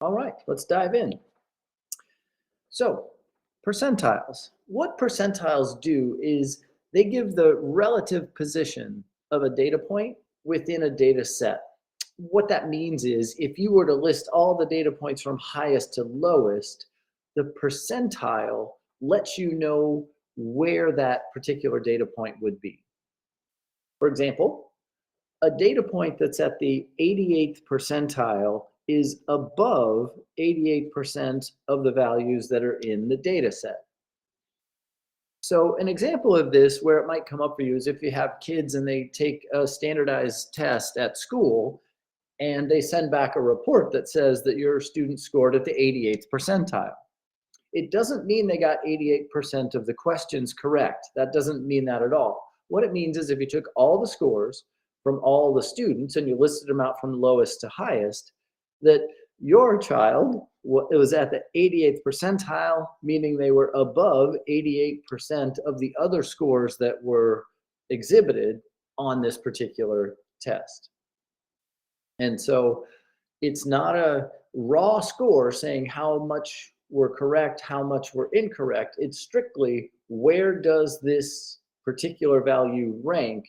All right, let's dive in. So, percentiles. What percentiles do is they give the relative position of a data point within a data set. What that means is if you were to list all the data points from highest to lowest, the percentile lets you know where that particular data point would be. For example, a data point that's at the 88th percentile is above 88% of the values that are in the data set. So an example of this where it might come up for you is if you have kids and they take a standardized test at school and they send back a report that says that your student scored at the 88th percentile. It doesn't mean they got 88% of the questions correct. That doesn't mean that at all. What it means is if you took all the scores from all the students and you listed them out from lowest to highest, that your child it was at the 88th percentile, meaning they were above 88% of the other scores that were exhibited on this particular test. And so it's not a raw score saying how much were correct, how much were incorrect. It's strictly where does this particular value rank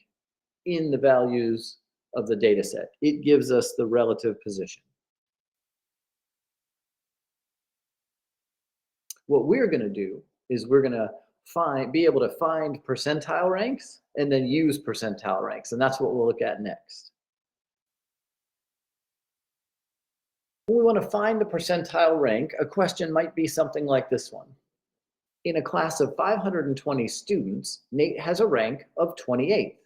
in the values of the data set. It gives us the relative position. What we're going to do is we're going to be able to find percentile ranks and then use percentile ranks. And that's what we'll look at next. When we want to find the percentile rank, a question might be something like this one. In a class of 520 students, Nate has a rank of 28th.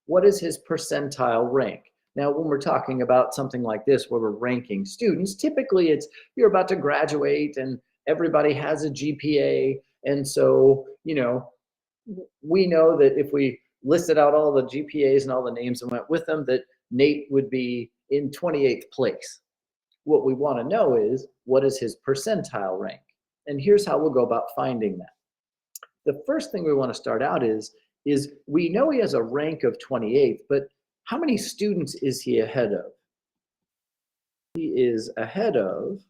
What is his percentile rank? Now, when we're talking about something like this where we're ranking students, typically it's you're about to graduate and everybody has a GPA. And so, we know that if we listed out all the GPAs and all the names that went with them, that Nate would be in 28th place. What we want to know is what is his percentile rank? And here's how we'll go about finding that. The first thing we want to start out is we know he has a rank of 28th, but how many students is he ahead of? He is ahead of,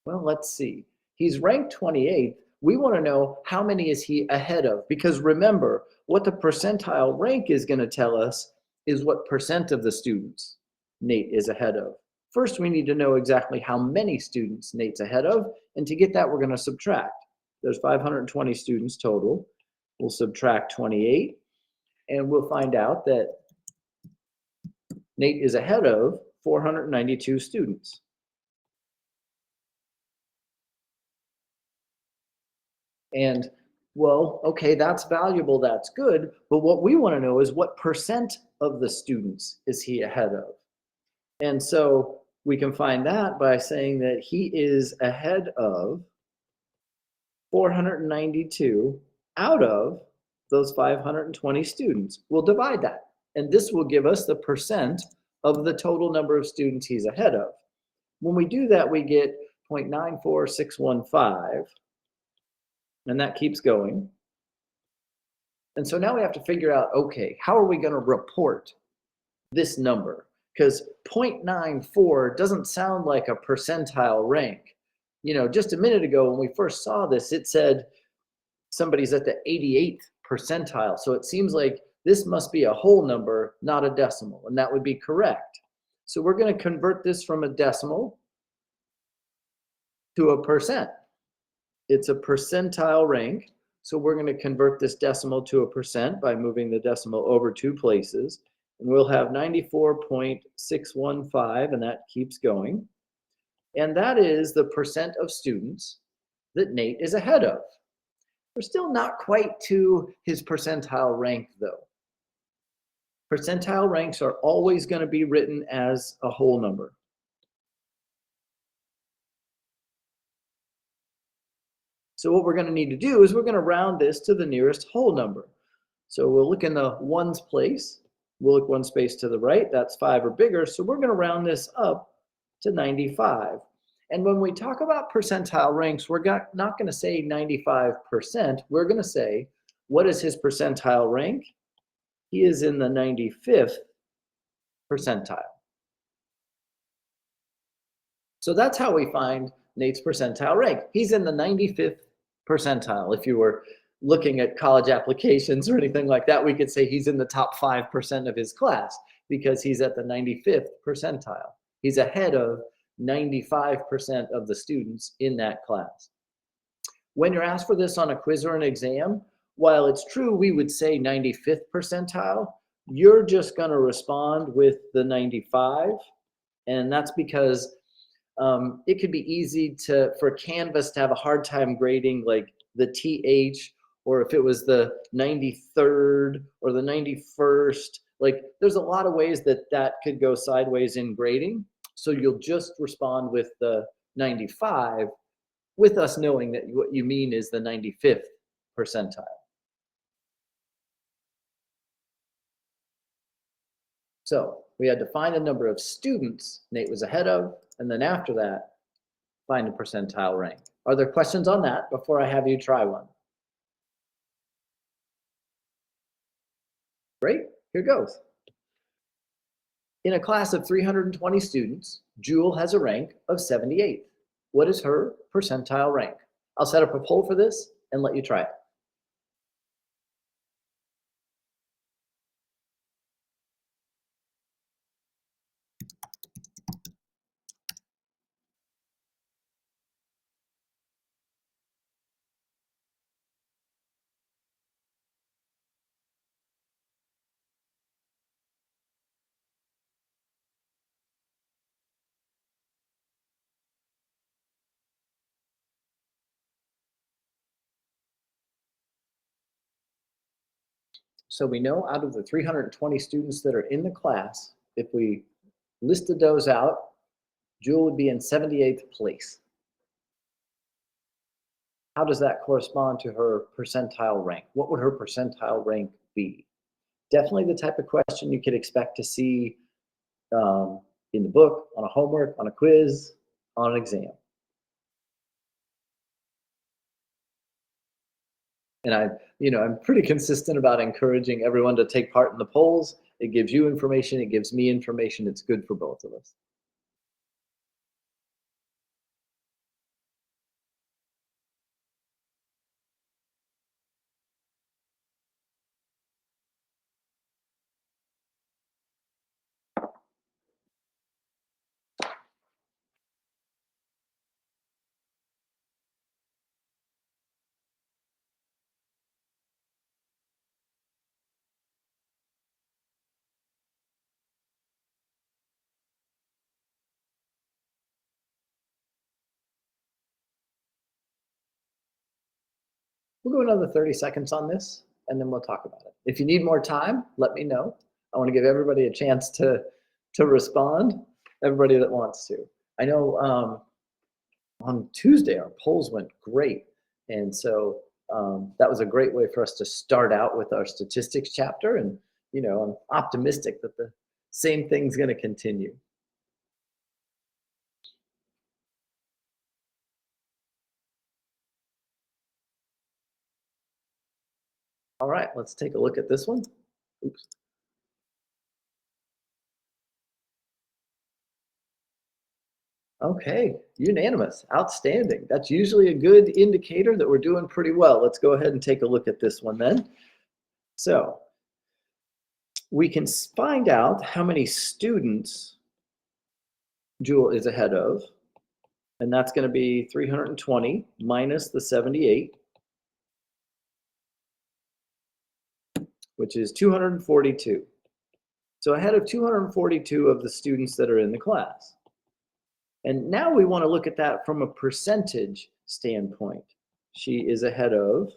well, let's see. He's ranked 28th. We want to know how many is he ahead of? Because remember, what the percentile rank is going to tell us is what percent of the students Nate is ahead of. First, we need to know exactly how many students Nate's ahead of. And to get that, we're going to subtract. There's 520 students total. We'll subtract 28. And we'll find out that Nate is ahead of 492 students. And well, okay, that's valuable, that's good, but what we want to know is what percent of the students is he ahead of? And so we can find that by saying that he is ahead of 492 out of those 520 students. We'll divide that, and this will give us the percent of the total number of students he's ahead of. When we do that, we get 0.94615. And that keeps going. And so now we have to figure out, okay, how are we going to report this number? Because 0.94 doesn't sound like a percentile rank. Just a minute ago when we first saw this, it said somebody's at the 88th percentile. So it seems like this must be a whole number, not a decimal, and that would be correct. So we're going to convert this from a decimal to a percent. It's a percentile rank, so we're going to convert this decimal to a percent by moving the decimal over 2 places, and we'll have 94.615, and that keeps going. And that is the percent of students that Nate is ahead of. We're still not quite to his percentile rank, though. Percentile ranks are always going to be written as a whole number. So what we're going to need to do is we're going to round this to the nearest whole number. So we'll look in the ones place. We'll look one space to the right. That's 5 or bigger. So we're going to round this up to 95. And when we talk about percentile ranks, we're not going to say 95%. We're going to say, what is his percentile rank? He is in the 95th percentile. So that's how we find Nate's percentile rank. He's in the 95th percentile. If you were looking at college applications or anything like that, we could say he's in the top 5% of his class because he's at the 95th percentile. He's ahead of 95% of the students in that class. When you're asked for this on a quiz or an exam, while it's true we would say 95th percentile, you're just going to respond with the 95. And that's because it could be easy for Canvas to have a hard time grading like the TH, or if it was the 93rd or the 91st. Like there's a lot of ways that could go sideways in grading. So you'll just respond with the 95 with us knowing that what you mean is the 95th percentile. So we had to find a number of students Nate was ahead of, and then after that, find a percentile rank. Are there questions on that before I have you try one? Great, here goes. In a class of 320 students, Jewel has a rank of 78. What is her percentile rank? I'll set up a poll for this and let you try it. So we know out of the 320 students that are in the class, if we listed those out, Jewel would be in 78th place. How does that correspond to her percentile rank? What would her percentile rank be? Definitely the type of question you could expect to see in the book, on a homework, on a quiz, on an exam. And I'm pretty consistent about encouraging everyone to take part in the polls. It gives you information, it gives me information, it's good for both of us. We'll go another 30 seconds on this, and then we'll talk about it. If you need more time, let me know. I want to give everybody a chance to respond, everybody that wants to. I know on Tuesday, our polls went great. And so that was a great way for us to start out with our statistics chapter. And, I'm optimistic that the same thing's going to continue. All right, let's take a look at this one. Oops. Okay, unanimous, outstanding. That's usually a good indicator that we're doing pretty well. Let's go ahead and take a look at this one then. So we can find out how many students Jewel is ahead of, and that's going to be 320 minus the 78, which is 242. So ahead of 242 of the students that are in the class. And now we want to look at that from a percentage standpoint. She is ahead of,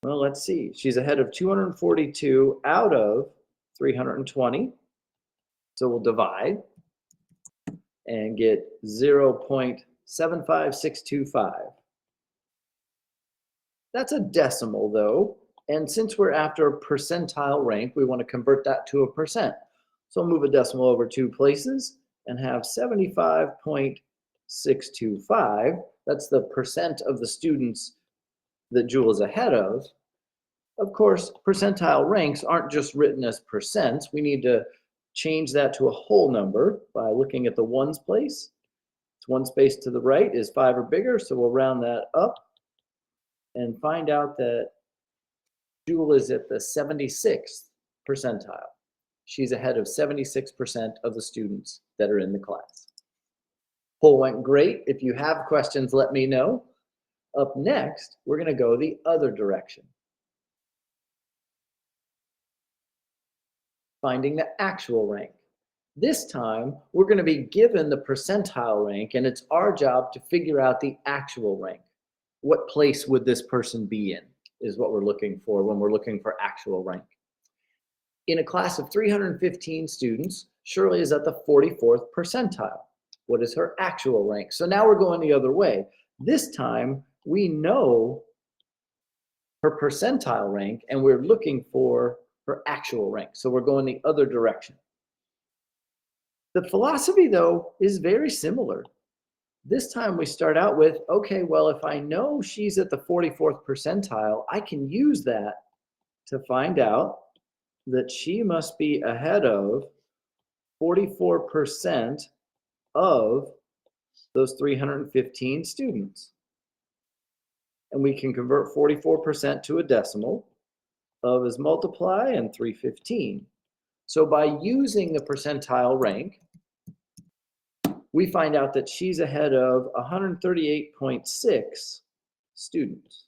well, let's see. She's ahead of 242 out of 320. So we'll divide and get 0.75625. That's a decimal though. And since we're after a percentile rank, we want to convert that to a percent. So I'll move a decimal over 2 places and have 75.625. That's the percent of the students that Jewel is ahead of. Of course, percentile ranks aren't just written as percents. We need to change that to a whole number by looking at the ones place. It's one space to the right is 5 or bigger, so we'll round that up and find out that Jewel is at the 76th percentile. She's ahead of 76% of the students that are in the class. Poll went great. If you have questions, let me know. Up next, we're going to go the other direction. Finding the actual rank. This time, we're going to be given the percentile rank, and it's our job to figure out the actual rank. What place would this person be in is what we're looking for when we're looking for actual rank. In a class of 315 students, Shirley is at the 44th percentile. What is her actual rank? So now we're going the other way. This time, we know her percentile rank, and we're looking for her actual rank. So we're going the other direction. The philosophy, though, is very similar. This time we start out with, okay, well, if I know she's at the 44th percentile, I can use that to find out that she must be ahead of 44% of those 315 students. And we can convert 44% to a decimal. Of is multiply and 315. So by using the percentile rank, we find out that she's ahead of 138.6 students.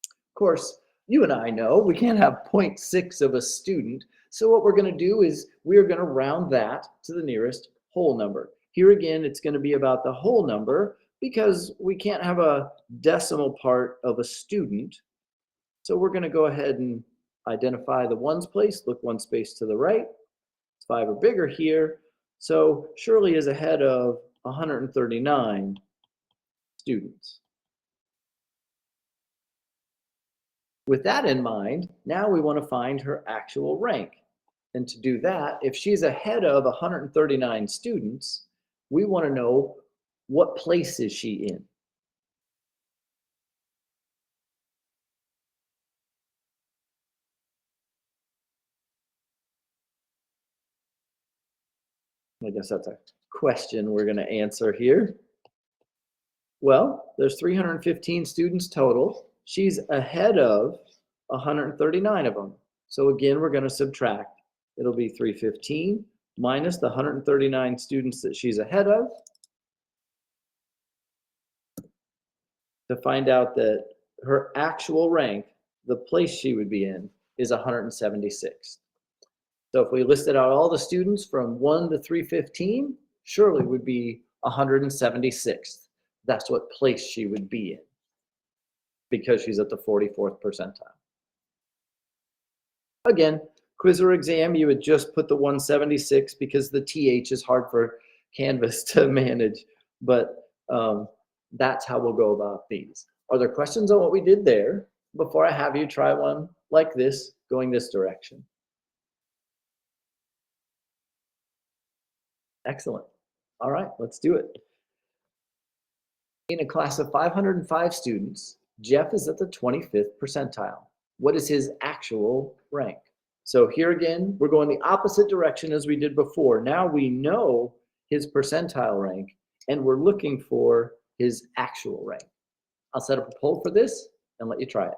Of course, you and I know we can't have 0.6 of a student. So what we're going to do is we're going to round that to the nearest whole number. Here again, it's going to be about the whole number because we can't have a decimal part of a student. So we're going to go ahead and identify the ones place, look one space to the right. It's 5 or bigger here. So Shirley is ahead of 139 students. With that in mind, now we want to find her actual rank. And to do that, if she's ahead of 139 students, we want to know what place is she in. I guess that's a question we're going to answer here. Well, there's 315 students total. She's ahead of 139 of them. So again, we're going to subtract. It'll be 315 minus the 139 students that she's ahead of to find out that her actual rank, the place she would be in, is 176. So if we listed out all the students from 1 to 315, Shirley would be 176th. That's what place she would be in because she's at the 44th percentile. Again, quiz or exam, you would just put the 176 because the TH is hard for Canvas to manage, but that's how we'll go about these. Are there questions on what we did there before I have you try one like this, going this direction? Excellent. All right, let's do it. In a class of 505 students, Jeff is at the 25th percentile. What is his actual rank? So here again, we're going the opposite direction as we did before. Now we know his percentile rank, and we're looking for his actual rank. I'll set up a poll for this and let you try it.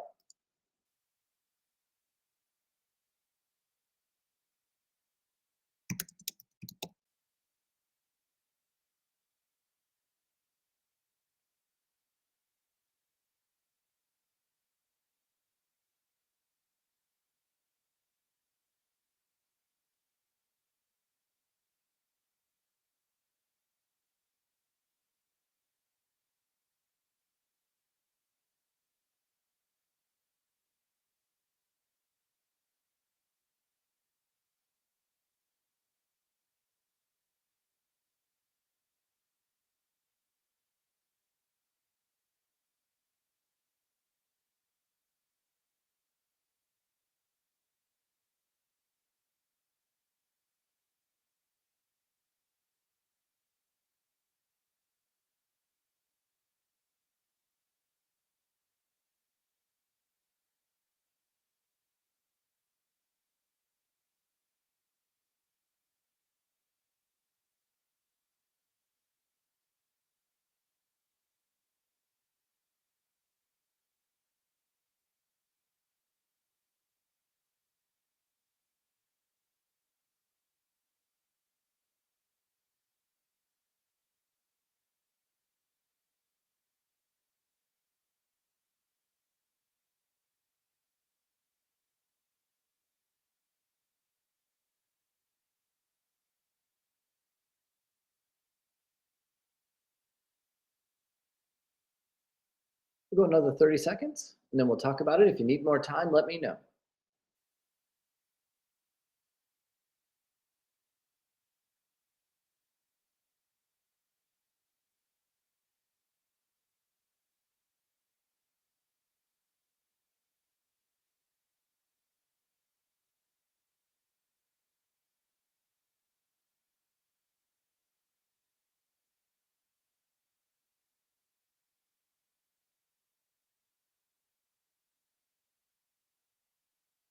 We'll go another 30 seconds, and then we'll talk about it. If you need more time, let me know.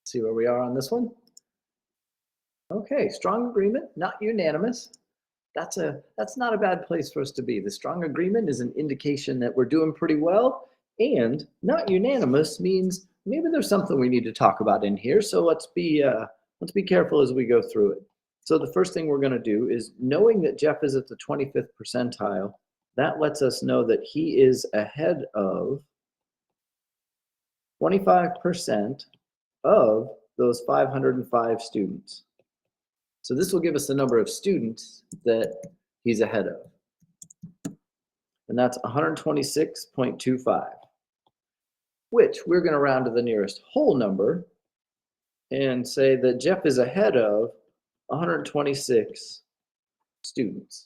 See where we are on this one? Okay, strong agreement, not unanimous. That's not a bad place for us to be. The strong agreement is an indication that we're doing pretty well, and not unanimous means maybe there's something we need to talk about in here. So let's be careful as we go through it. So the first thing we're going to do is, knowing that Jeff is at the 25th percentile, that lets us know that he is ahead of 25% of those 505 students. So this will give us the number of students that he's ahead of. And that's 126.25, which we're going to round to the nearest whole number and say that Jeff is ahead of 126 students.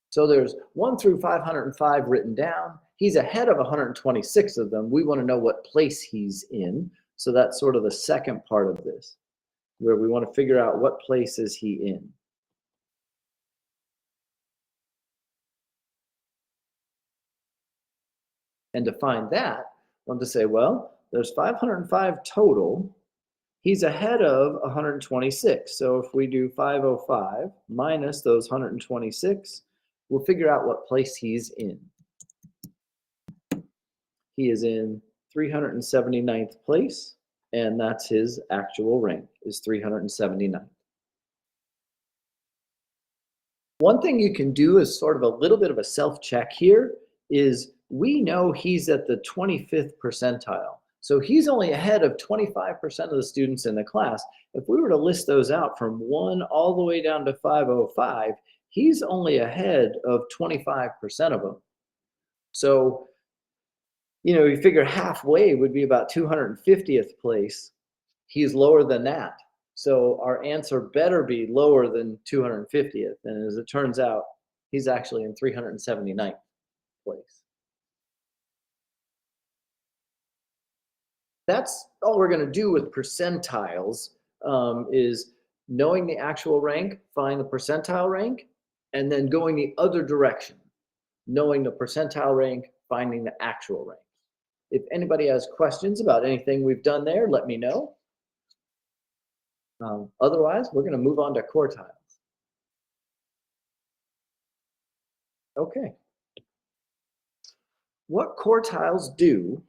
So there's 1 through 505 written down. He's ahead of 126 of them. We want to know what place he's in. So that's sort of the second part of this, where we want to figure out what place is he in. And to find that, I want to say, well, there's 505 total. He's ahead of 126. So if we do 505 minus those 126, we'll figure out what place he's in. He is in 379th place, and that's his actual rank, is 379th. One thing you can do is sort of a little bit of a self-check here is, we know he's at the 25th percentile. So he's only ahead of 25% of the students in the class. If we were to list those out from 1 all the way down to 505, he's only ahead of 25% of them. So, you figure halfway would be about 250th place. He's lower than that. So our answer better be lower than 250th. And as it turns out, he's actually in 379th place. That's all we're going to do with percentiles, is knowing the actual rank, find the percentile rank, and then going the other direction, knowing the percentile rank, finding the actual rank. If anybody has questions about anything we've done there, let me know. Otherwise, we're going to move on to quartiles. Okay. What quartiles do,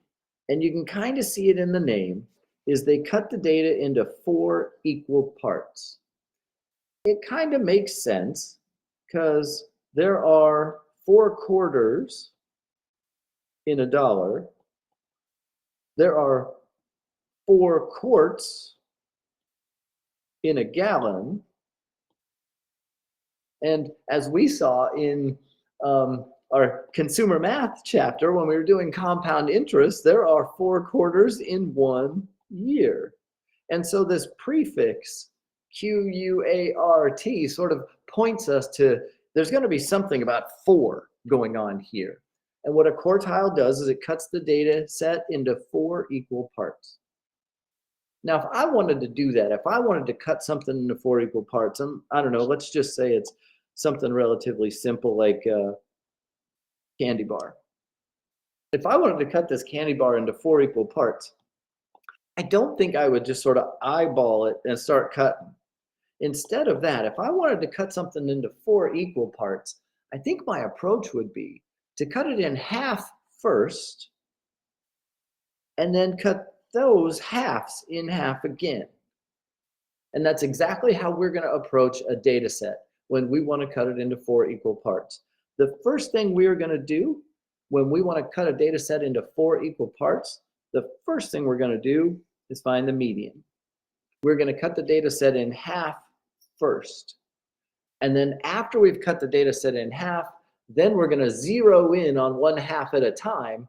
and you can kind of see it in the name, is they cut the data into 4 equal parts. It kind of makes sense because there are 4 quarters in a dollar. There are 4 quarts in a gallon. And as we saw in our consumer math chapter, when we were doing compound interest, there are 4 quarters in 1 year. And so this prefix QUART sort of points us to, there's going to be something about 4 going on here. And what a quartile does is it cuts the data set into 4 equal parts. Now, if I wanted to do that, if I wanted to cut something into 4 equal parts, I don't know, let's just say it's something relatively simple like candy bar. If I wanted to cut this candy bar into 4 equal parts, I don't think I would just sort of eyeball it and start cutting. Instead of that, if I wanted to cut something into 4 equal parts, I think my approach would be to cut it in half first, and then cut those halves in half again. And that's exactly how we're going to approach a data set when we want to cut it into 4 equal parts. The first thing we're going to do when we want to cut a data set into 4 equal parts, the first thing we're going to do is find the median. We're going to cut the data set in half first. And then after we've cut the data set in half, then we're going to zero in on 1/2 at a time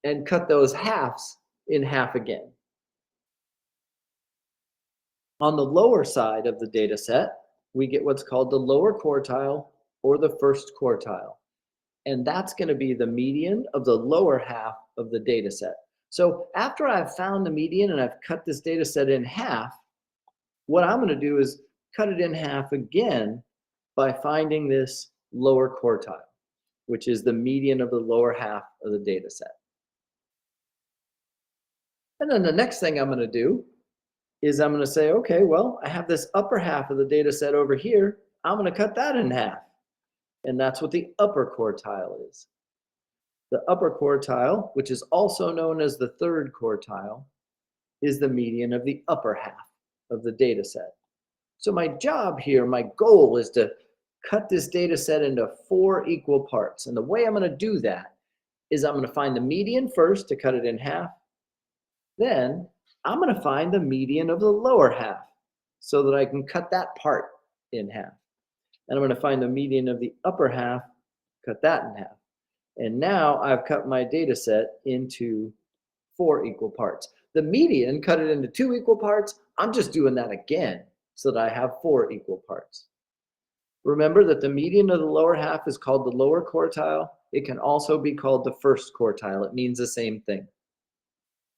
and cut those halves in half again. On the lower side of the data set, we get what's called the lower quartile or the first quartile. And that's going to be the median of the lower half of the data set. So after I've found the median and I've cut this data set in half, what I'm going to do is cut it in half again by finding this lower quartile, which is the median of the lower half of the data set. And then the next thing I'm going to do is I'm going to say, okay, well, I have this upper half of the data set over here. I'm going to cut that in half. And that's what the upper quartile is. The upper quartile, which is also known as the third quartile, is the median of the upper half of the data set. So my job here, my goal is to cut this data set into 4 equal parts. And the way I'm going to do that is I'm going to find the median first to cut it in half. Then I'm going to find the median of the lower half so that I can cut that part in half. And I'm going to find the median of the upper half, cut that in half. And now I've cut my data set into 4 equal parts. The median, cut it into 2 equal parts. I'm just doing that again so that I have 4 equal parts. Remember that the median of the lower half is called the lower quartile. It can also be called the first quartile. It means the same thing.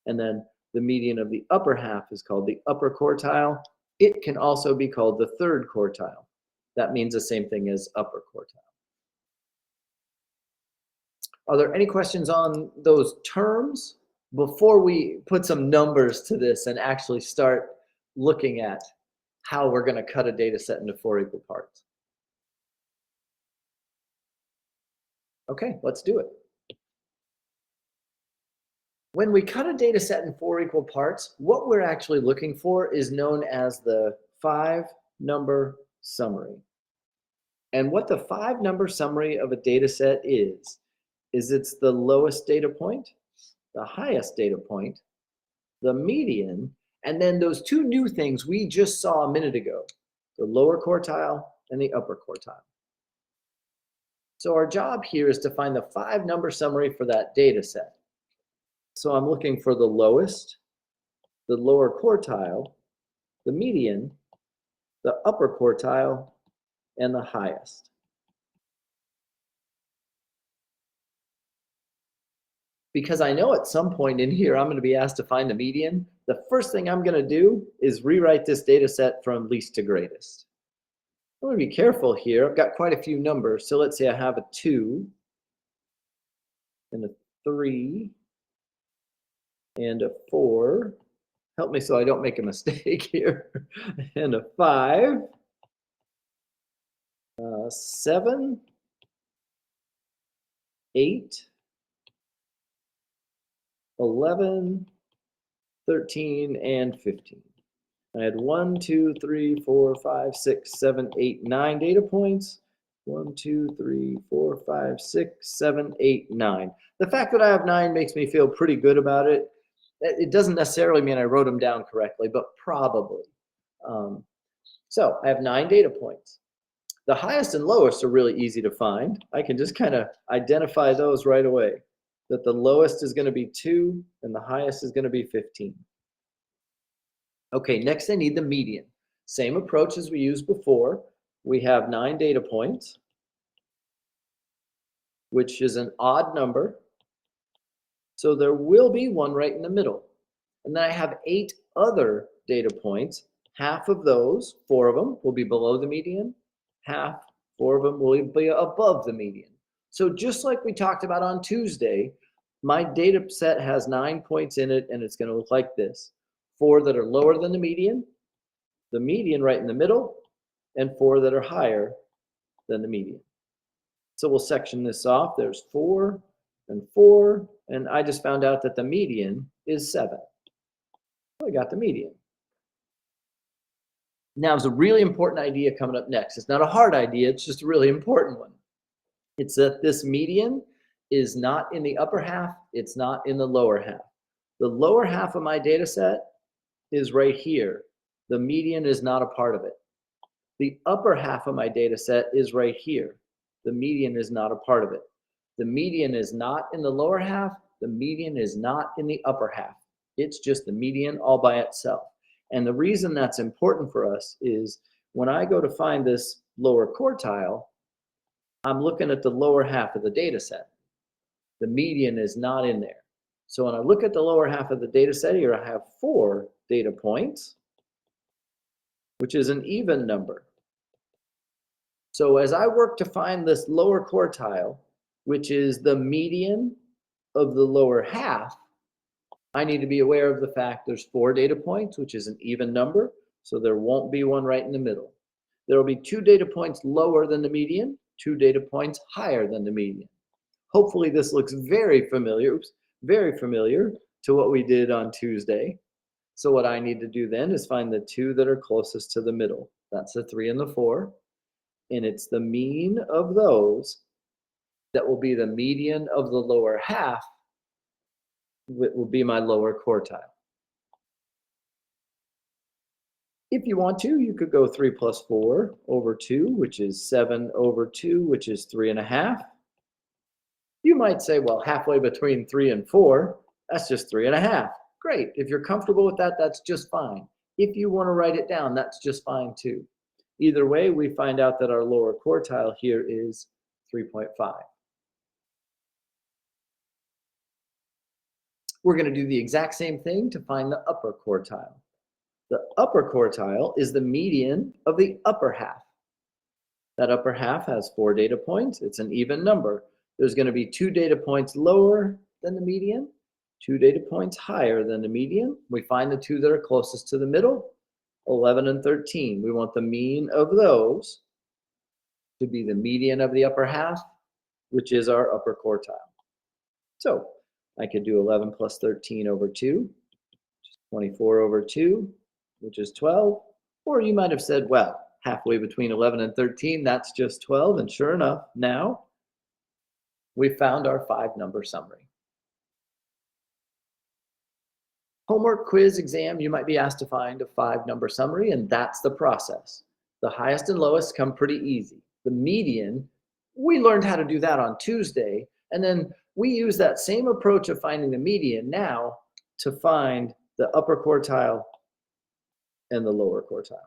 And then the median of the upper half is called the upper quartile. It can also be called the third quartile. That means the same thing as upper quartile. Are there any questions on those terms before we put some numbers to this and actually start looking at how we're going to cut a data set into 4 equal parts? Okay, let's do it. When we cut a data set in 4 equal parts, what we're actually looking for is known as the 5-number summary. And what the 5-number summary of a data set is it's the lowest data point, the highest data point, the median, and then those 2 new things we just saw a minute ago, the lower quartile and the upper quartile. So our job here is to find the 5-number summary for that data set. So I'm looking for the lowest, the lower quartile, the median, the upper quartile, and the highest. Because I know at some point in here I'm going to be asked to find the median, the first thing I'm going to do is rewrite this data set from least to greatest. I'm going to be careful here. I've got quite a few numbers. So let's say I have a 2 and a 3 and a 4. Help me so I don't make a mistake here. And a 5, 7, 8, 11, 13, and 15. I had 1, 2, 3, 4, 5, 6, 7, 8, 9 data points. 1, 2, 3, 4, 5, 6, 7, 8, 9. The fact that I have 9 makes me feel pretty good about it. It doesn't necessarily mean I wrote them down correctly, but probably. So I have 9 data points. The highest and lowest are really easy to find. I can just kind of identify those right away. That the lowest is going to be 2 and the highest is going to be 15. Okay, next I need the median. Same approach as we used before. We have 9 data points, which is an odd number. So there will be one right in the middle. And then I have 8 other data points. Half of those, 4 of them, will be below the median. Half, 4 of them, will be above the median. So just like we talked about on Tuesday, my data set has 9 points in it, and it's going to look like this. 4 that are lower than the median right in the middle, and 4 that are higher than the median. So we'll section this off. There's 4 and 4, and I just found out that the median is 7. So I got the median. Now, there's a really important idea coming up next. It's not a hard idea, it's just a really important one. It's that this median is not in the upper half, it's not in the lower half. The lower half of my data set is right here. The median is not a part of it. The upper half of my data set is right here. The median is not a part of it. The median is not in the lower half, The median is not in the upper half. It's just the median all by itself. And the reason that's important for us is when I go to find this lower quartile, I'm looking at the lower half of the data set. The median is not in there. So when I look at the lower half of the data set here, I have 4 data points, which is an even number. So as I work to find this lower quartile, which is the median of the lower half, I need to be aware of the fact there's 4 data points, which is an even number, so there won't be one right in the middle. There will be 2 data points lower than the median, 2 data points higher than the median. Hopefully this looks very familiar to what we did on Tuesday. So what I need to do then is find the 2 that are closest to the middle. That's the 3 and the 4. And it's the mean of those that will be the median of the lower half, will be my lower quartile. If you want to, you could go 3 plus 4 over 2, which is 7 over 2, which is 3.5. You might say, well, halfway between 3 and 4, that's just 3.5. Great. If you're comfortable with that, that's just fine. If you want to write it down, that's just fine too. Either way, we find out that our lower quartile here is 3.5. We're going to do the exact same thing to find the upper quartile. The upper quartile is the median of the upper half. That upper half has 4 data points. It's an even number. There's going to be 2 data points lower than the median, 2 data points higher than the median. We find the 2 that are closest to the middle, 11 and 13. We want the mean of those to be the median of the upper half, which is our upper quartile. So I could do 11 plus 13 over 2, which is 24 over 2, which is 12. Or you might have said, well, halfway between 11 and 13, that's just 12. And sure enough, now we found our 5-number summary. Homework, quiz, exam, you might be asked to find a 5-number summary, and that's the process. The highest and lowest come pretty easy. The median, we learned how to do that on Tuesday, and then we use that same approach of finding the median now to find the upper quartile and the lower quartile.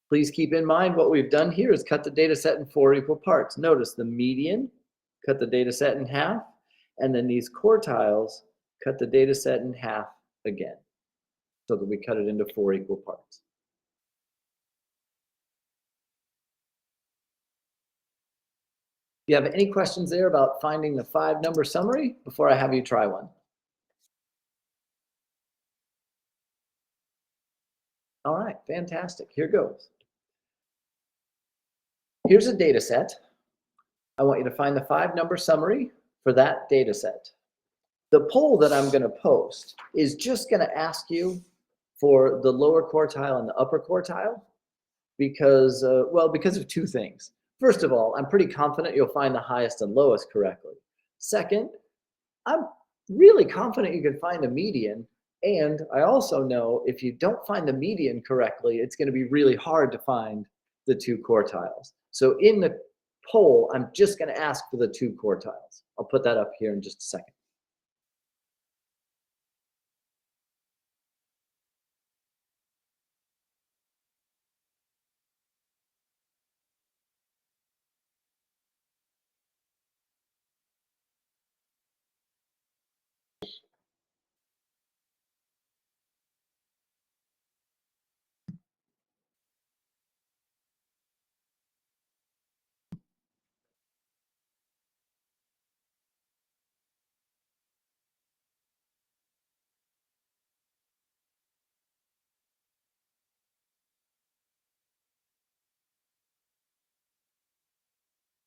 Please keep in mind what we've done here is cut the data set in 4 equal parts. Notice the median, cut the data set in half, and then these quartiles, cut the data set in half again, so that we cut it into 4 equal parts. Do you have any questions there about finding the 5-number summary before I have you try one? All right, fantastic. Here goes. Here's a data set. I want you to find the 5-number summary for that data set. The poll that I'm going to post is just going to ask you for the lower quartile and the upper quartile because, because of 2 things. First of all, I'm pretty confident you'll find the highest and lowest correctly. Second, I'm really confident you can find a median. And I also know if you don't find the median correctly, it's going to be really hard to find the 2 quartiles. So in the poll, I'm just going to ask for the 2 quartiles. I'll put that up here in just a second.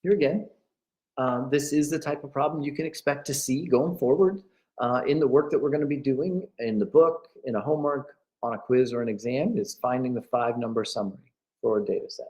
Here again, this is the type of problem you can expect to see going forward in the work that we're going to be doing in the book, in a homework, on a quiz or an exam, is finding the 5-number summary for a data set.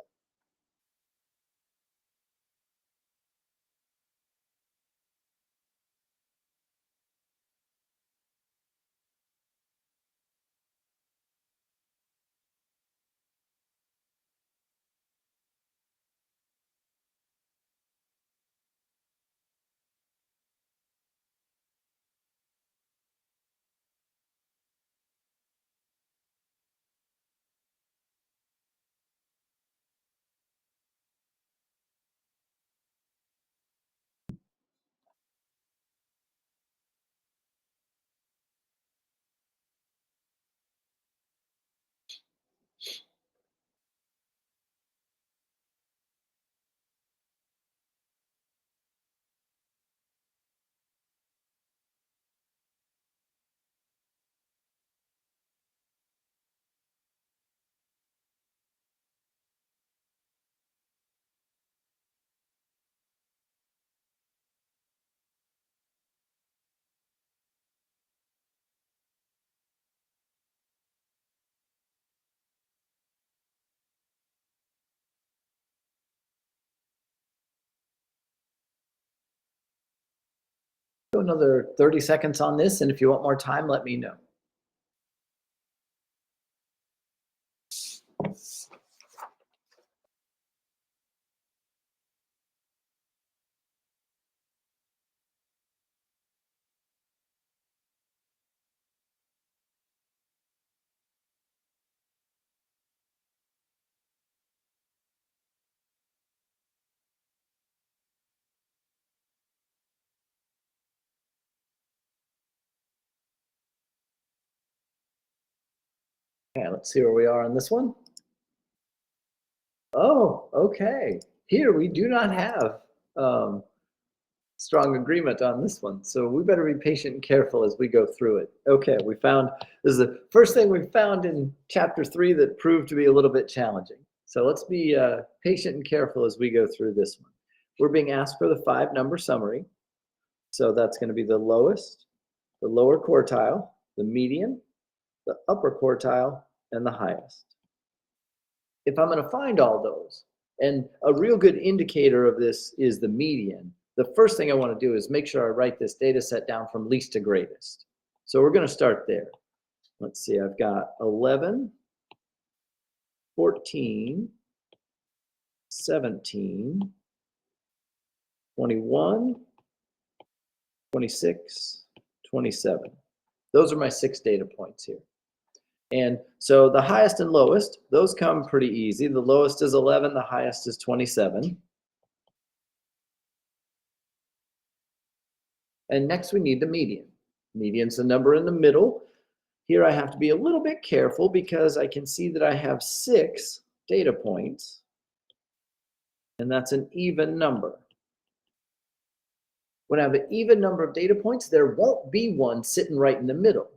go another 30 seconds on this, and if you want more time, let me know. Okay, let's see where we are on this one. Oh, okay. Here we do not have strong agreement on this one. So we better be patient and careful as we go through it. Okay, this is the first thing we found in chapter 3 that proved to be a little bit challenging. So let's be patient and careful as we go through this one. We're being asked for the 5-number summary. So that's going to be the lowest, the lower quartile, the median, the upper quartile, and the highest. If I'm going to find all those, and a real good indicator of this is the median, the first thing I want to do is make sure I write this data set down from least to greatest. So we're going to start there. Let's see, I've got 11, 14, 17, 21, 26, 27. Those are my 6 data points here. And so the highest and lowest, those come pretty easy. The lowest is 11, the highest is 27. And next we need the median. Median's the number in the middle. Here I have to be a little bit careful because I can see that I have 6 data points, and that's an even number. When I have an even number of data points, there won't be one sitting right in the middle.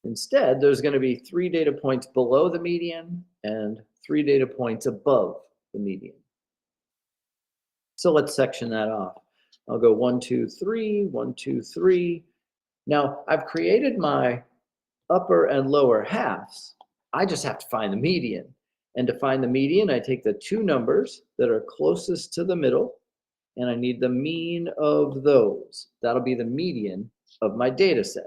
Instead, there's going to be 3 data points below the median and 3 data points above the median. So let's section that off. I'll go 1, 2, 3, 1, 2, 3. Now, I've created my upper and lower halves. I just have to find the median. And to find the median, I take the 2 numbers that are closest to the middle, and I need the mean of those. That'll be the median of my data set.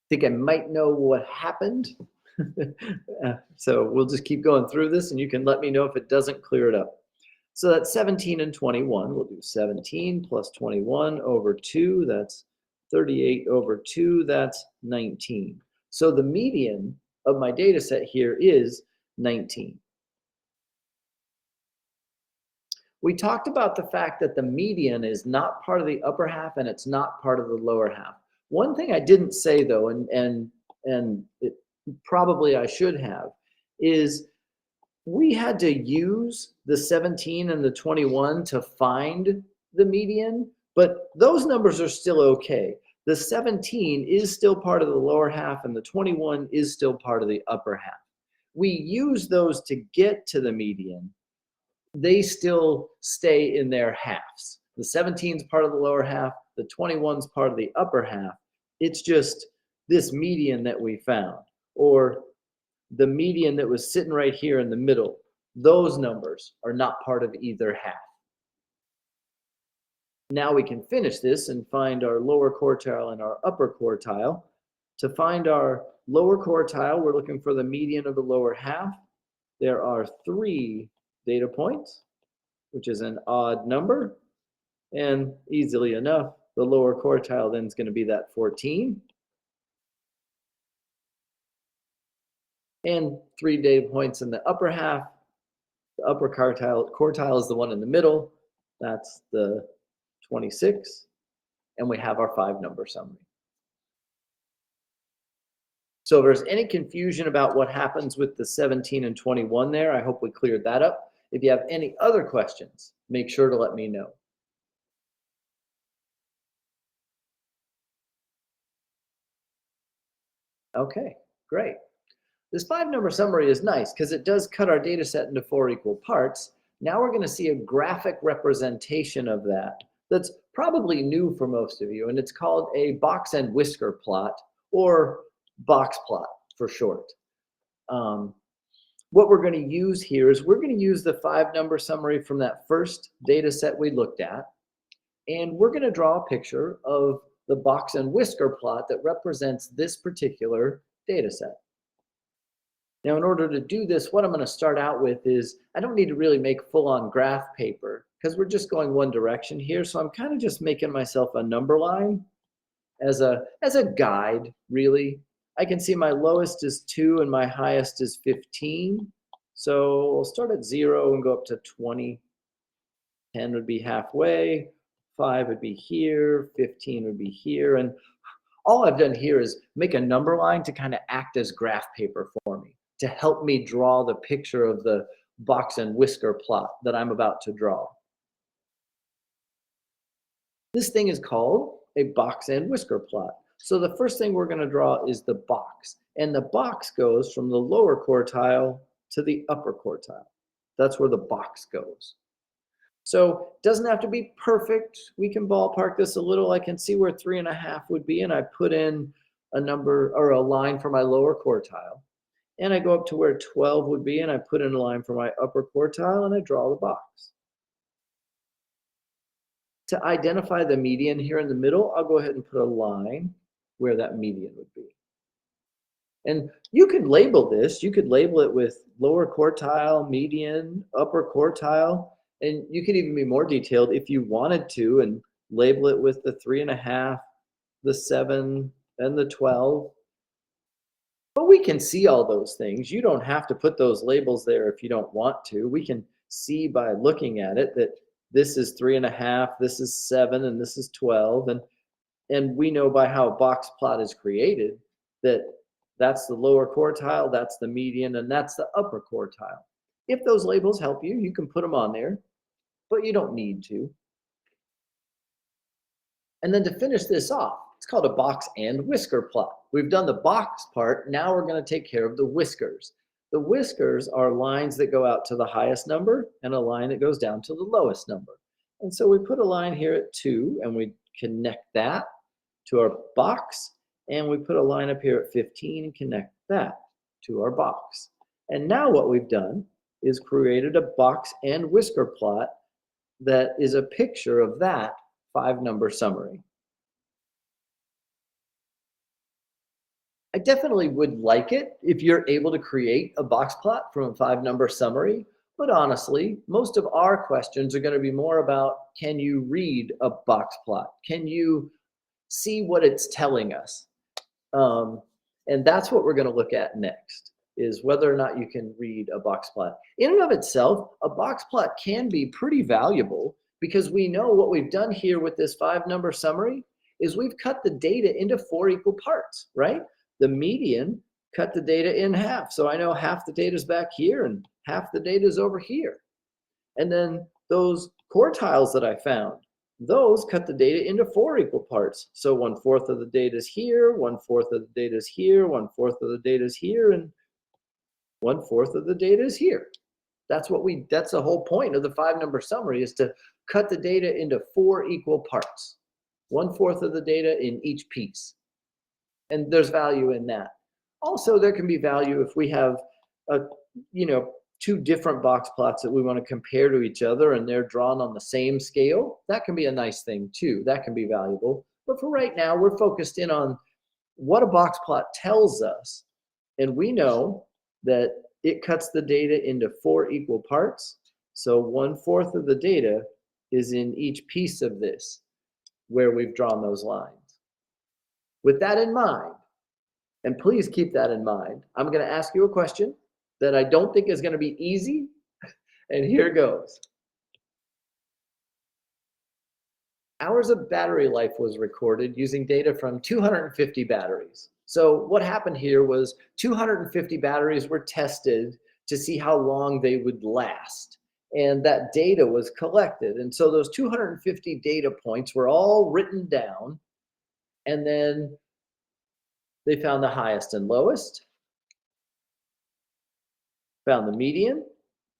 I think I might know what happened. So we'll just keep going through this, and you can let me know if it doesn't clear it up. So that's 17 and 21. We'll do 17 plus 21 over 2. That's 38 over 2. That's 19. So the median of my data set here is 19. We talked about the fact that the median is not part of the upper half and it's not part of the lower half. One thing I didn't say though, and it, probably I should have, is we had to use the 17 and the 21 to find the median, but those numbers are still okay. The 17 is still part of the lower half and the 21 is still part of the upper half. We use those to get to the median. They still stay in their halves. The 17 is part of the lower half, the 21 is part of the upper half. It's just this median that we found, or the median that was sitting right here in the middle. Those numbers are not part of either half. Now we can finish this and find our lower quartile and our upper quartile. To find our lower quartile, we're looking for the median of the lower half. There are 3 data points, which is an odd number. And easily enough, the lower quartile then is going to be that 14. And 3 data points in the upper half. The upper quartile is the one in the middle. That's the 26. And we have our 5-number summary. So if there's any confusion about what happens with the 17 and 21 there, I hope we cleared that up. If you have any other questions, make sure to let me know. Okay, great. This 5-number summary is nice because it does cut our data set into 4 equal parts. Now we're going to see a graphic representation of that that's probably new for most of you, and it's called a box and whisker plot, or Boxplot for short. what we're going to use here is we're going to use the 5-number summary from that first data set we looked at, and we're going to draw a picture of the box and whisker plot that represents this particular data set. Now, in order to do this, what I'm going to start out with is I don't need to really make full-on graph paper because we're just going one direction here. So I'm kind of just making myself a number line as a guide, really. I can see my lowest is 2 and my highest is 15. So we'll start at 0 and go up to 20. 10 would be halfway, 5 would be here, 15 would be here. And all I've done here is make a number line to kind of act as graph paper for me, to help me draw the picture of the box and whisker plot that I'm about to draw. This thing is called a box and whisker plot. So the first thing we're going to draw is the box. And the box goes from the lower quartile to the upper quartile. That's where the box goes. So it doesn't have to be perfect. We can ballpark this a little. I can see where 3.5 would be, and I put in a number or a line for my lower quartile. And I go up to where 12 would be, and I put in a line for my upper quartile, and I draw the box. To identify the median here in the middle, I'll go ahead and put a line where that median would be. And you could label this. You could label it with lower quartile, median, upper quartile, and you could even be more detailed if you wanted to and label it with the 3.5, the 7, and the 12. But we can see all those things. You don't have to put those labels there if you don't want to. We can see by looking at it that this is 3.5, this is 7, and this is 12. And we know by how a box plot is created that that's the lower quartile, that's the median, and that's the upper quartile. If those labels help you, you can put them on there, but you don't need to. And then to finish this off, it's called a box and whisker plot. We've done the box part. Now we're going to take care of the whiskers. The whiskers are lines that go out to the highest number and a line that goes down to the lowest number. And so we put a line here at 2 and we connect that to our box. And we put a line up here at 15 and connect that to our box. And now what we've done is created a box and whisker plot that is a picture of that 5-number summary. I definitely would like it if you're able to create a box plot from a 5-number summary, but honestly, most of our questions are going to be more about, can you read a box plot? Can you see what it's telling us? And that's what we're going to look at next, is whether or not you can read a box plot. In and of itself, a box plot can be pretty valuable because we know what we've done here with this 5-number summary is we've cut the data into 4 equal parts, right? The median cut the data in half. So I know half the data is back here and half the data is over here. And then those quartiles that I found, those cut the data into 4 equal parts. So 1/4 of the data is here, 1/4 of the data is here, 1/4 of the data is here, and 1/4 of the data is here. That's the whole point of the 5-number summary, is to cut the data into 4 equal parts. 1/4 of the data in each piece. And there's value in that. Also, there can be value if we have two different box plots that we want to compare to each other and they're drawn on the same scale. That can be a nice thing too. That can be valuable. But for right now, we're focused in on what a box plot tells us. And we know that it cuts the data into 4 equal parts. So 1/4 of the data is in each piece of this where we've drawn those lines. With that in mind, and please keep that in mind, I'm going to ask you a question that I don't think is going to be easy, and here goes. Hours of battery life was recorded using data from 250 batteries. So what happened here was 250 batteries were tested to see how long they would last. And that data was collected. And so those 250 data points were all written down. And then they found the highest and lowest, found the median,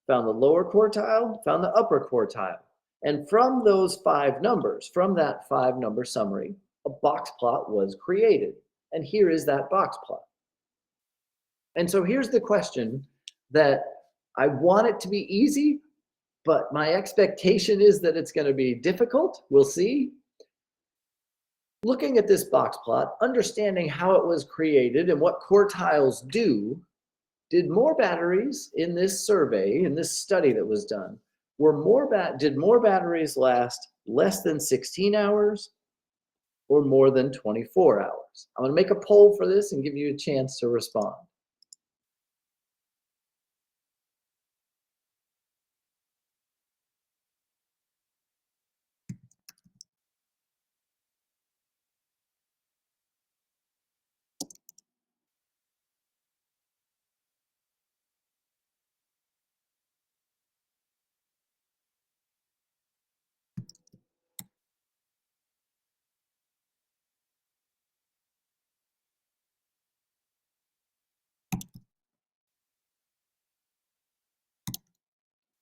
found the lower quartile, found the upper quartile. And from those 5 numbers, from that 5-number summary, a box plot was created. And here is that box plot. And so here's the question that I want it to be easy, but my expectation is that it's going to be difficult. We'll see. Looking at this box plot, understanding how it was created and what quartiles do, did more batteries in this survey, in this study that was done, did more batteries last less than 16 hours or more than 24 hours? I'm going to make a poll for this and give you a chance to respond.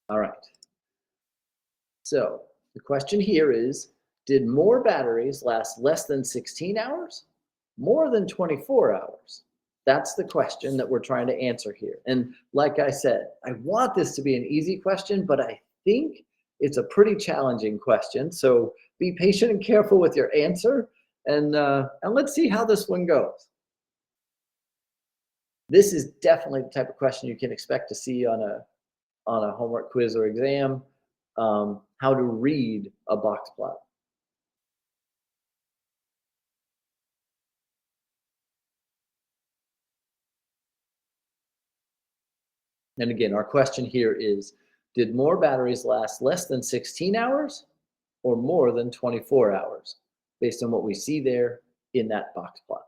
All right. So the question here is, did more batteries last less than 16 hours? More than 24 hours? That's the question that we're trying to answer here. And like I said, I want this to be an easy question, but I think it's a pretty challenging question. So be patient and careful with your answer, and let's see how this one goes. This is definitely the type of question you can expect to see on a homework quiz or exam. How to read a box plot. And again, our question here is, did more batteries last less than 16 hours or more than 24 hours, based on what we see there in that box plot?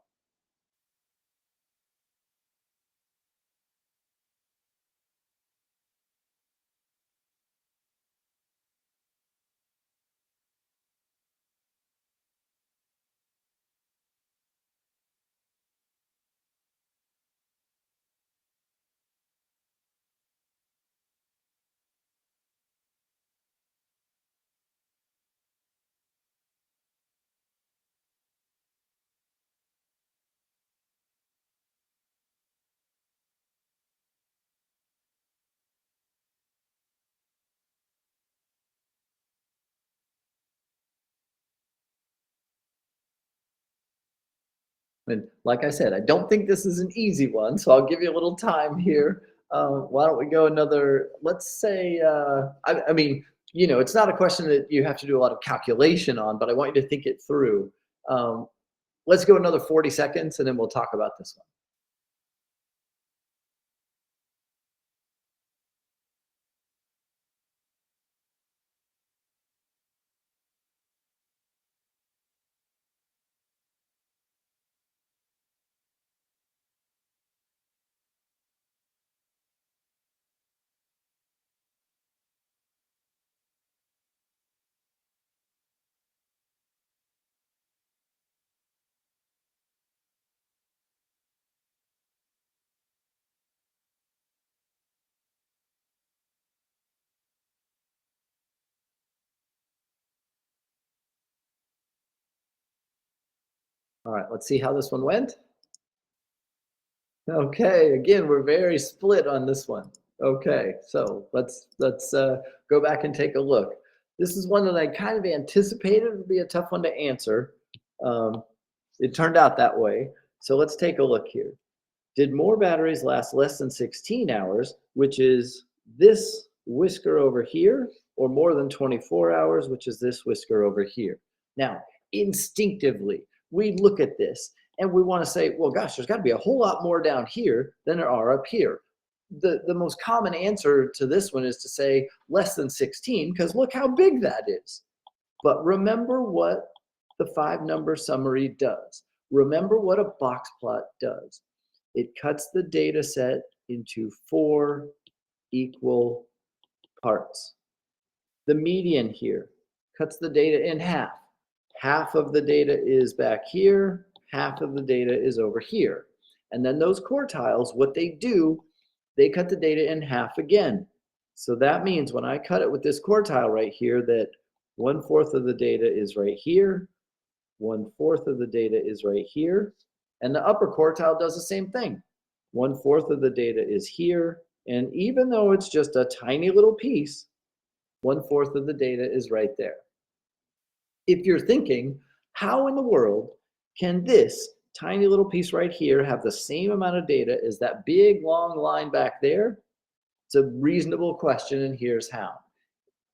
And like I said, I don't think this is an easy one, so I'll give you a little time here. Why don't we go another, let's say, I mean, it's not a question that you have to do a lot of calculation on, but I want you to think it through. Let's go another 40 seconds and then we'll talk about this one. All right, let's see how this one went. Okay, again, we're very split on this one. Okay, so let's go back and take a look. This is one that I kind of anticipated would be a tough one to answer. It turned out that way. So let's take a look here. Did more batteries last less than 16 hours, which is this whisker over here, or more than 24 hours, which is this whisker over here? Now, instinctively, we look at this and we want to say, well, gosh, there's got to be a whole lot more down here than there are up here. The most common answer to this one is to say less than 16, because look how big that is. But remember what the 5-number summary does. Remember what a box plot does. It cuts the data set into 4 equal parts. The median here cuts the data in half. Half of the data is back here, half of the data is over here. And then those quartiles, what they do, they cut the data in half again. So that means when I cut it with this quartile right here, that 1/4 of the data is right here, 1/4 of the data is right here, and the upper quartile does the same thing. 1/4 of the data is here, And even though it's just a tiny little piece, 1/4 of the data is right there. If you're thinking, how in the world can this tiny little piece right here have the same amount of data as that big long line back there? It's a reasonable question, and here's how.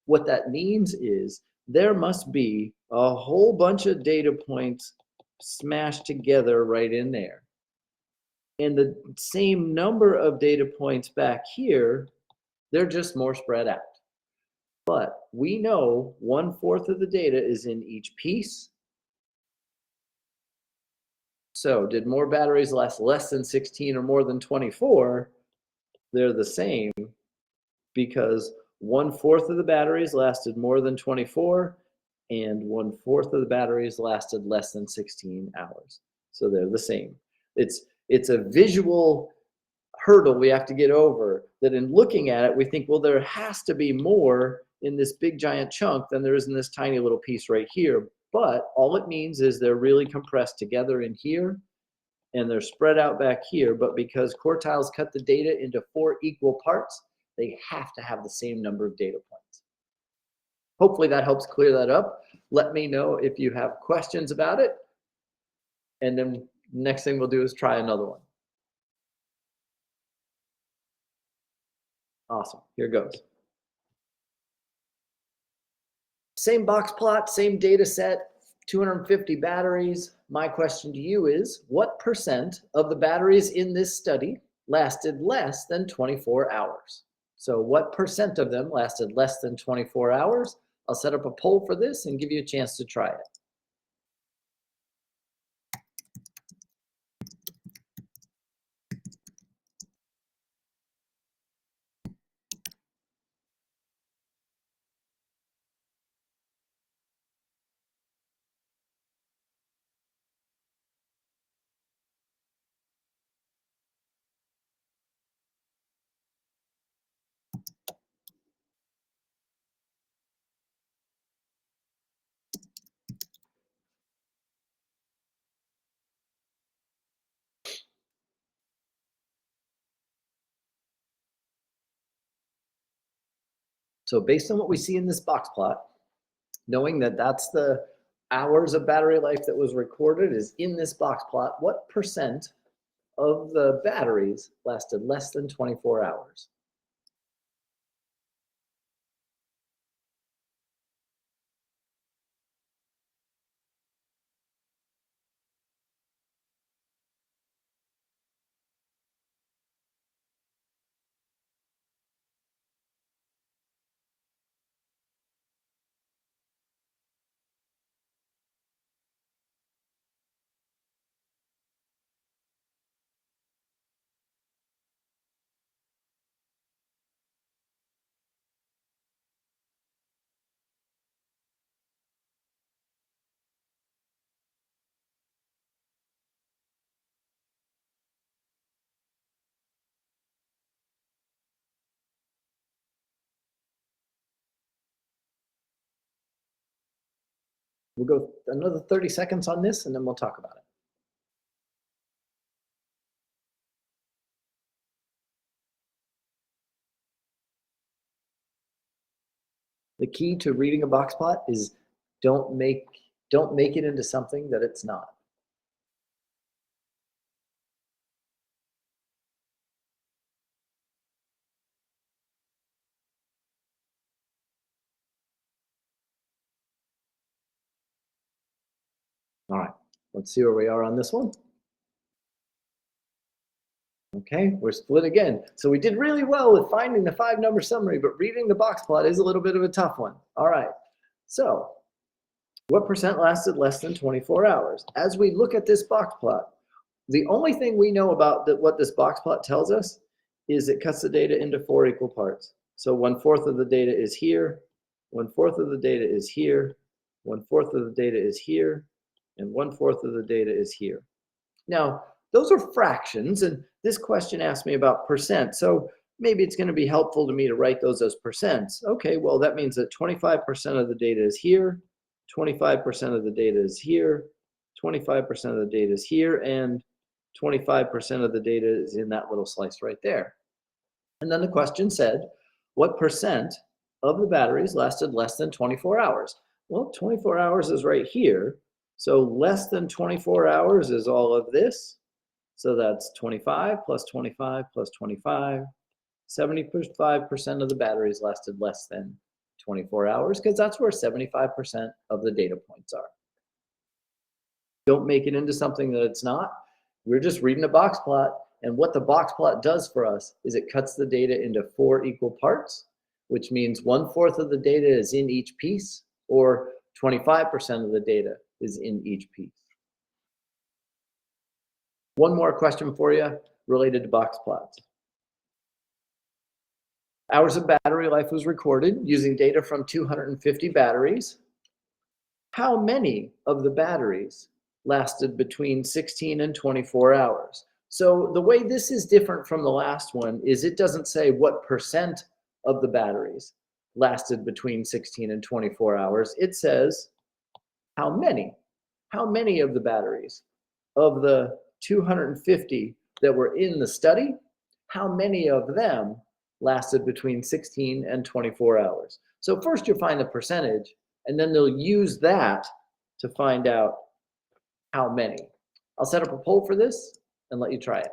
What that means is there must be a whole bunch of data points smashed together right in there. And the same number of data points back here, they're just more spread out. But we know 1/4 of the data is in each piece. So did more batteries last less than 16 or more than 24? They're the same because 1/4 of the batteries lasted more than 24 and 1/4 of the batteries lasted less than 16 hours. So they're the same. It's a visual hurdle we have to get over that in looking at it, we think, well, there has to be more in this big giant chunk than there is in this tiny little piece right here. But all it means is they're really compressed together in here and they're spread out back here. But because Quartiles cut the data into 4 equal parts, they have to have the same number of data points. Hopefully that helps clear that up. Let me know if you have questions about it. And then next thing we'll do is try another one. Awesome, here goes. Same box plot, same data set, 250 batteries. My question to you is, what percent of the batteries in this study lasted less than 24 hours? So what percent of them lasted less than 24 hours? I'll set up a poll for this and give you a chance to try it. So based on what we see in this box plot, knowing that that's the hours of battery life that was recorded is in this box plot, what percent of the batteries lasted less than 24 hours? We'll go another 30 seconds on this and then we'll talk about it. The key to reading a box plot is don't make it into something that it's not. All right, let's see where we are on this one. Okay, we're split again. So we did really well with finding the 5-number summary, but reading the box plot is a little bit of a tough one. All right, so what percent lasted less than 24 hours? As we look at this box plot, the only thing we know about what this box plot tells us is it cuts the data into 4 equal parts. So 1/4 of the data is here, 1/4 of the data is here, 1/4 of the data is here, and 1/4 of the data is here. Now, those are fractions, and this question asked me about percent. So maybe it's going to be helpful to me to write those as percents. Okay, well, that means that 25% of the data is here, 25% of the data is here, 25% of the data is here, and 25% of the data is in that little slice right there. And then the question said, what percent of the batteries lasted less than 24 hours? Well, 24 hours is right here. So less than 24 hours is all of this. So that's 25 plus 25 plus 25. 75% of the batteries lasted less than 24 hours because that's where 75% of the data points are. Don't make it into something that it's not. We're just reading a box plot. And what the box plot does for us is it cuts the data into 4 equal parts, which means 1/4 of the data is in each piece, or 25% of the data is in each piece. One more question for you related to box plots. Hours of battery life was recorded using data from 250 batteries. How many of the batteries lasted between 16 and 24 hours? So the way this is different from the last one is it doesn't say what percent of the batteries lasted between 16 and 24 hours. It says how many. How many of the batteries of the 250 that were in the study, how many of them lasted between 16 and 24 hours? So first you'll find the percentage, and then they'll use that to find out how many. I'll set up a poll for this and let you try it.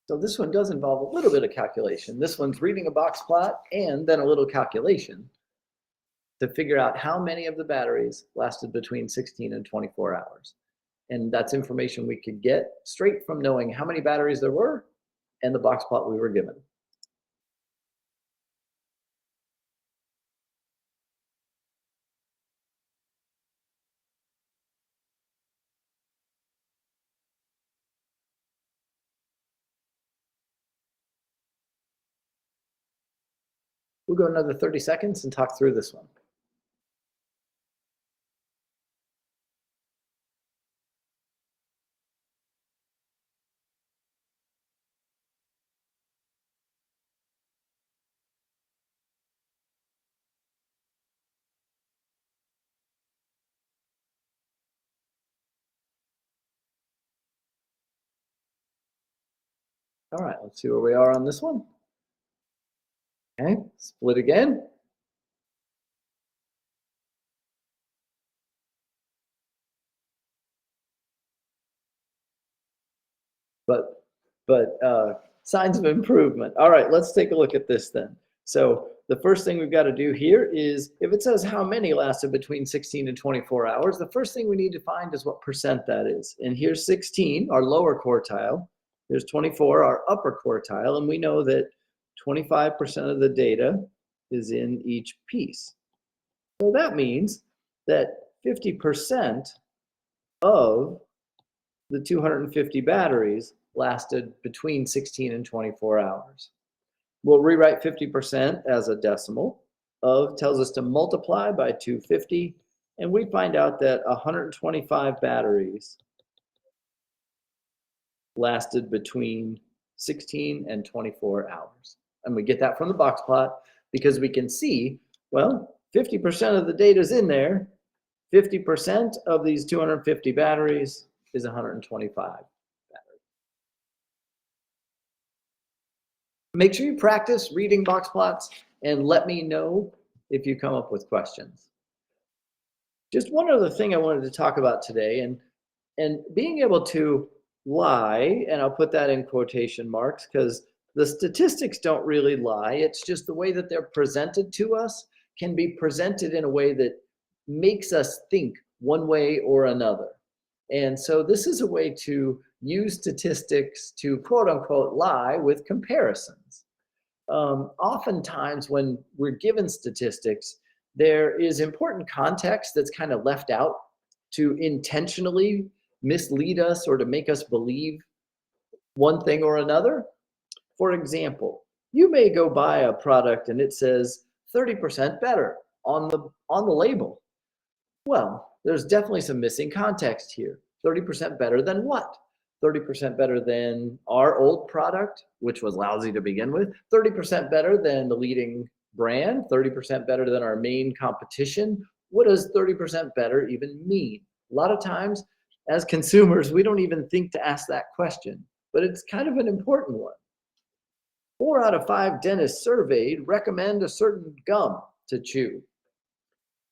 So this one does involve a little bit of calculation. This one's reading a box plot and then a little calculation to figure out how many of the batteries lasted between 16 and 24 hours. And that's information we could get straight from knowing how many batteries there were and the box plot we were given. We'll go another 30 seconds and talk through this one. All right, let's see where we are on this one. Okay, split again. But signs of improvement. All right, let's take a look at this then. So the first thing we've got to do here is, if it says how many lasted between 16 and 24 hours, the first thing we need to find is what percent that is. And here's 16, our lower quartile. There's 24, our upper quartile. And we know that 25% of the data is in each piece. So that means that 50% of the 250 batteries lasted between 16 and 24 hours. We'll rewrite 50% as a decimal. Of tells us to multiply by 250, and we find out that 125 batteries lasted between 16 and 24 hours. And we get that from the box plot because we can see, well, 50% of the data is in there. 50% of these 250 batteries is 125. Make sure you practice reading Boxplots and let me know if you come up with questions. Just one other thing I wanted to talk about today, and being able to lie, and I'll put that in quotation marks because the statistics don't really lie. It's just the way that they're presented to us can be presented in a way that makes us think one way or another. And so this is a way to use statistics to quote unquote lie with comparisons. Oftentimes when we're given statistics, there is important context that's kind of left out to intentionally mislead us or to make us believe one thing or another. For example, you may go buy a product and it says 30% better on the label. Well, there's definitely some missing context here. 30% better than what? 30% better than our old product, which was lousy to begin with, 30% better than the leading brand, 30% better than our main competition. What does 30% better even mean? A lot of times, as consumers, we don't even think to ask that question, but it's kind of an important one. 4 out of 5 dentists surveyed recommend a certain gum to chew.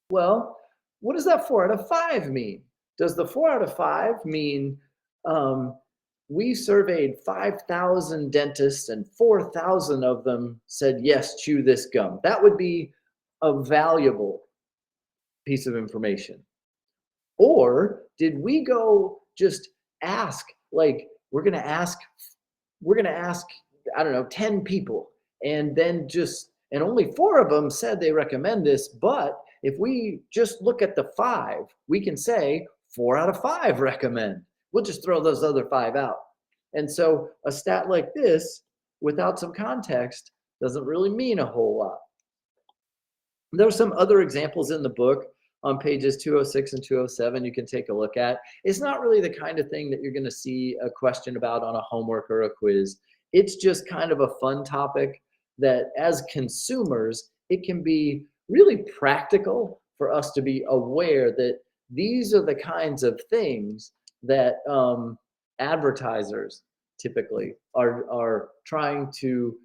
Well, what does that 4 out of 5 mean? Does the 4 out of 5 mean we surveyed 5,000 dentists and 4,000 of them said, yes, chew this gum? That would be a valuable piece of information. Or did we go just ask, like, we're going to ask, I don't know, 10 people, and then and only 4 of them said they recommend this, but if we just look at the 5, we can say 4 out of 5 recommend. We'll just throw those other 5 out. And so a stat like this, without some context, doesn't really mean a whole lot. There are some other examples in the book on pages 206 and 207 you can take a look at. It's not really the kind of thing that you're going to see a question about on a homework or a quiz. It's just kind of a fun topic that as consumers, it can be really practical for us to be aware that these are the kinds of things that advertisers typically are trying to